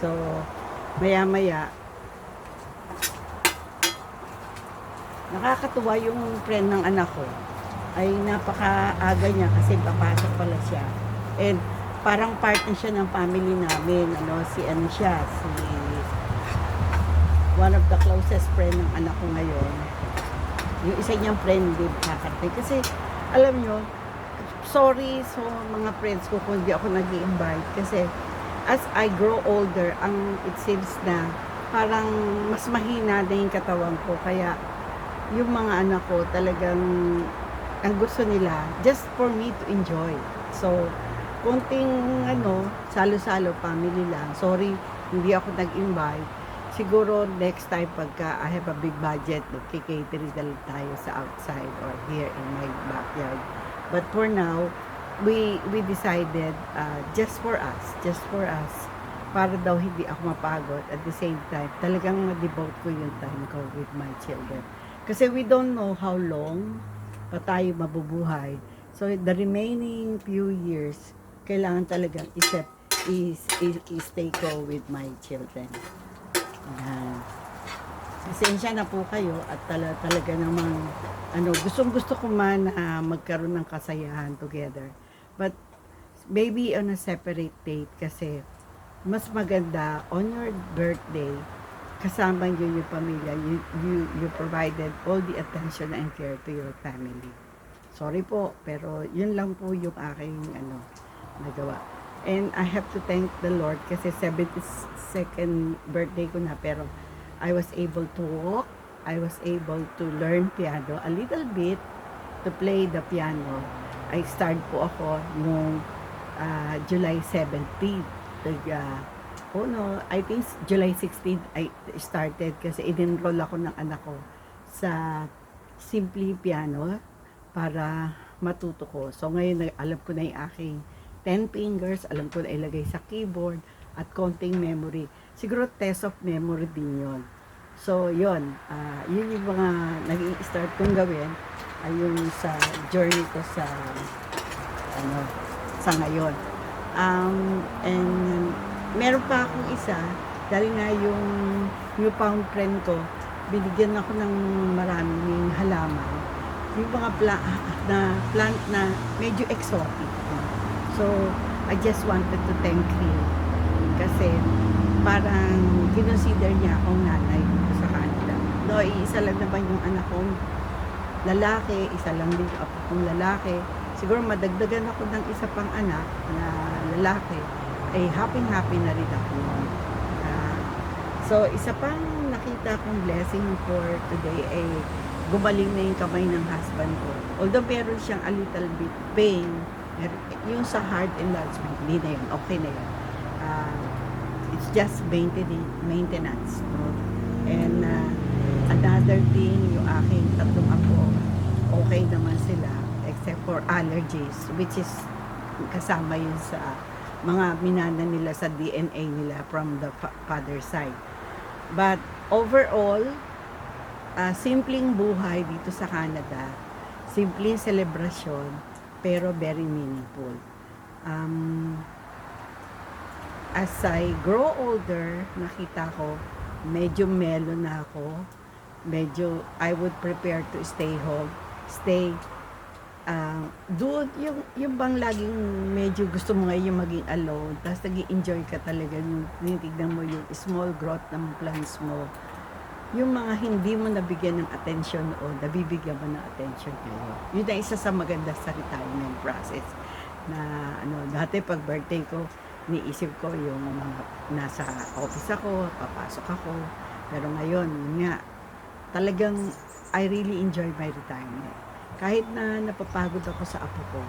So, maya-maya, nakakatuwa yung friend ng anak ko. Ay napakaaga niya kasi papasok pala siya. And parang part na siya ng family namin. Si one of the closest friend ng anak ko ngayon. Yung isa niyang friend, hindi makakarating. Kasi, alam nyo, sorry so mga friends ko kung hindi ako nag-i-invite. Kasi, as I grow older, it seems na parang mas mahina na yung katawan ko. Kaya, yung mga anak ko talagang ang gusto nila just for me to enjoy. So, konting salo-salo family lang. Sorry, hindi ako nag-invite. Siguro next time pagka I have a big budget, magkikatering na lang tayo sa outside or here in my backyard. But for now, we decided just for us, para daw hindi ako mapagod. At the same time, talagang ma-devote ko yung time ko with my children. Kasi we don't know how long pa tayo mabubuhay. So, the remaining few years, kailangan talagang stay ko with my children. Pasensya na po kayo at talaga namang gustong-gusto ko man magkaroon ng kasayahan together. But, maybe on a separate date kasi mas maganda on your birthday kasama nyo yung pamilya, you provided all the attention and care to your family. Sorry po, pero yun lang po yung aking nagawa. And I have to thank the Lord kasi 72nd birthday ko na, pero I was able to walk, I was able to learn piano a little bit, to play the piano. I start po ako noong July 17th. I think July 16 I started kasi in-enroll ako ng anak ko sa Simply Piano para matuto ko. So ngayon alam ko na yung aking 10 fingers, alam ko na ilagay sa keyboard at konting memory. Siguro test of memory din yun. So yun yung mga nag-i-start kong gawin ay yung sa journey ko sa ngayon. And meron pa akong isa, dahil nga yung newfound friend ko, binigyan ako ng maraming halaman. Yung mga plant na medyo exotic. So, I just wanted to thank him. Kasi, parang kinonsider niya akong nanay dito sa Canada. No, isa lang naman yung anak kong lalaki, isa lang din yung apo kong lalaki. Siguro madagdagan ako ng isa pang anak na lalaki. Ay happy na rin ako. So, isa pang nakita kong blessing for today ay gumaling na yung kamay ng husband ko. Although meron siyang a little bit pain, yung sa heart enlargement, hindi na yun, okay na yun. It's just maintenance. No? And another thing, yung aking tatlong apo, okay naman sila, except for allergies, which is kasama yun sa mga minana nila sa DNA nila from the father side. But overall, simpleng buhay dito sa Canada, simpleng celebration, pero very meaningful. As I grow older, nakita ko, medyo mellow na ako, medyo I would prepare to stay home, doon yung bang laging medyo gusto mo ngayon yung maging alone, tapos nag-i-enjoy ka talaga yung tinitignan mo yung small growth ng plants mo, yung mga hindi mo nabigyan ng attention o nabibigyan mo ng attention ngayon. Yun na isa sa maganda sa retirement process na dati pag birthday ko, niisip ko yung nasa office ako, papasok ako, pero ngayon nga talagang I really enjoy my retirement. Kahit na napapagod ako sa apo ko,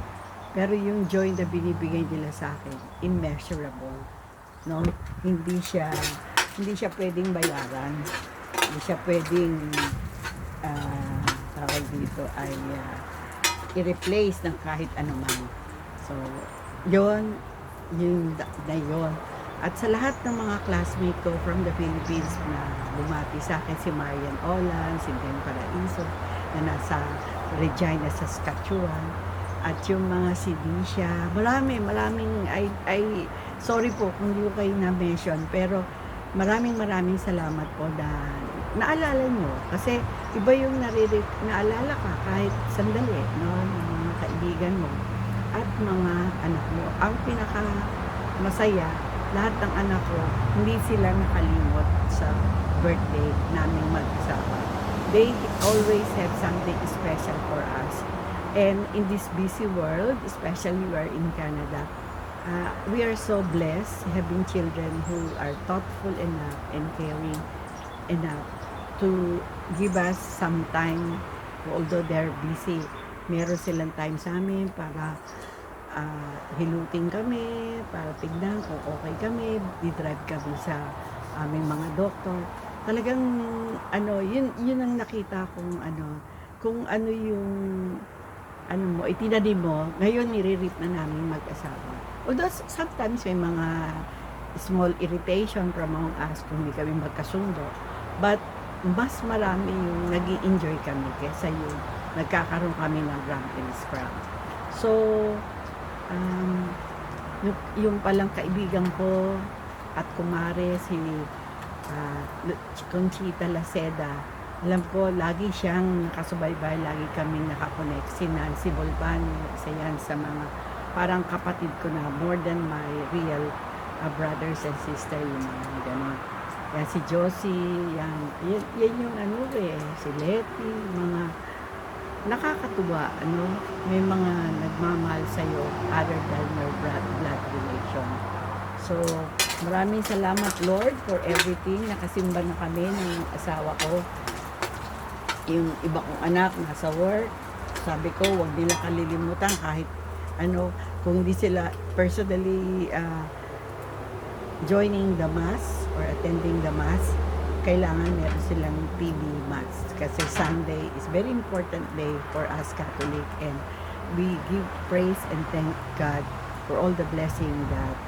pero yung joy na binibigay nila sa akin, immeasurable. No? Hindi siya pwedeng bayaran. Hindi siya pwedeng tawag dito ay i-replace ng kahit anuman. So, yun na yun. At sa lahat ng mga classmate ko from the Philippines na bumati sa akin, si Marian Olan, si Den Paraiso, na nasa Regina, Saskatchewan, at yung mga si Disha, maraming Sorry po kung hindi ko kayo na-mention, pero maraming salamat po na naalala nyo. Kasi iba yung naalala ka kahit sandali, no, ng mga kaibigan mo at mga anak mo. Ang pinaka masaya, lahat ng anak ko, hindi sila nakalimot sa birthday naming mag-asawa. They always have something special for us. And in this busy world, especially we're in Canada, we are so blessed having children who are thoughtful enough and caring enough to give us some time, although they're busy. Meron silang time sa amin para hilutin kami, para tignan kung okay kami, di-drive kami sa aming mga doktor. Talagang yun ang nakita kong kung ano yung mo, itinanim mo, ngayon nire-reap na namin mag-asawa. Although sometimes may mga small irritation from among us kung hindi kami magkasundo. But mas marami yung nag-i-enjoy kami kesa yung nagkakaroon kami ng rump and scrap. So, yung palang kaibigan ko at kumare si Conchita Laceda, alam ko lagi siyang nakasubaybay, lagi kaming nakakonect. Si Nancy Bolbano, isa yan sa mga parang kapatid ko na more than my real brothers and sister, yung mga gano'n. Yan si Josie, yan yung si Letty, mga nakakatuwa, may mga nagmamahal sa'yo other than your blood relation. So, maraming salamat Lord for everything. Nakasimba na kami ng asawa ko. Yung iba kong anak nasa work, sabi ko wag nila kalilimutan kahit kung di sila personally joining the mass or attending the mass, kailangan meron silang TB mass kasi Sunday is very important day for us Catholic, and we give praise and thank God for all the blessing that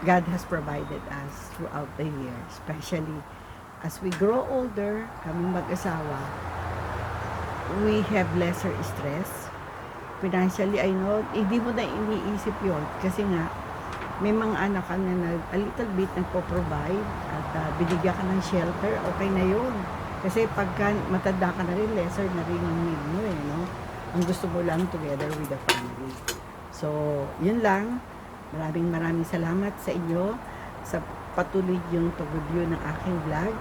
God has provided us throughout the year, especially as we grow older, kaming mag-asawa, we have lesser stress. Financially, I know, hindi mo na iniisip yon kasi nga, may mga anak ka na a little bit nagpo-provide at binigyan ka ng shelter, okay na yun. Kasi pagka matanda ka na rin, lesser na rin yung need mo no? Ang gusto mo lang together with the family. So, yun lang. Maraming salamat sa inyo sa patuloy yung to-review ng aking vlog.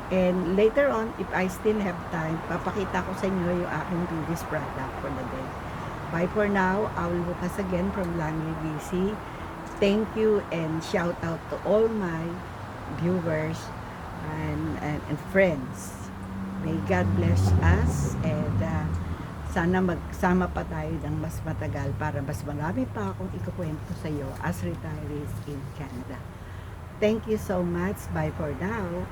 And later on, if I still have time, papakita ko sa inyo yung aking previous product for the day. Bye for now. I will bukas again from Langley, BC. Thank you and shout out to all my viewers and friends. May God bless us, and sana magsama pa tayo ng mas matagal para mas marami pa akong ikukwento sa iyo as retirees in Canada. Thank you so much. Bye for now.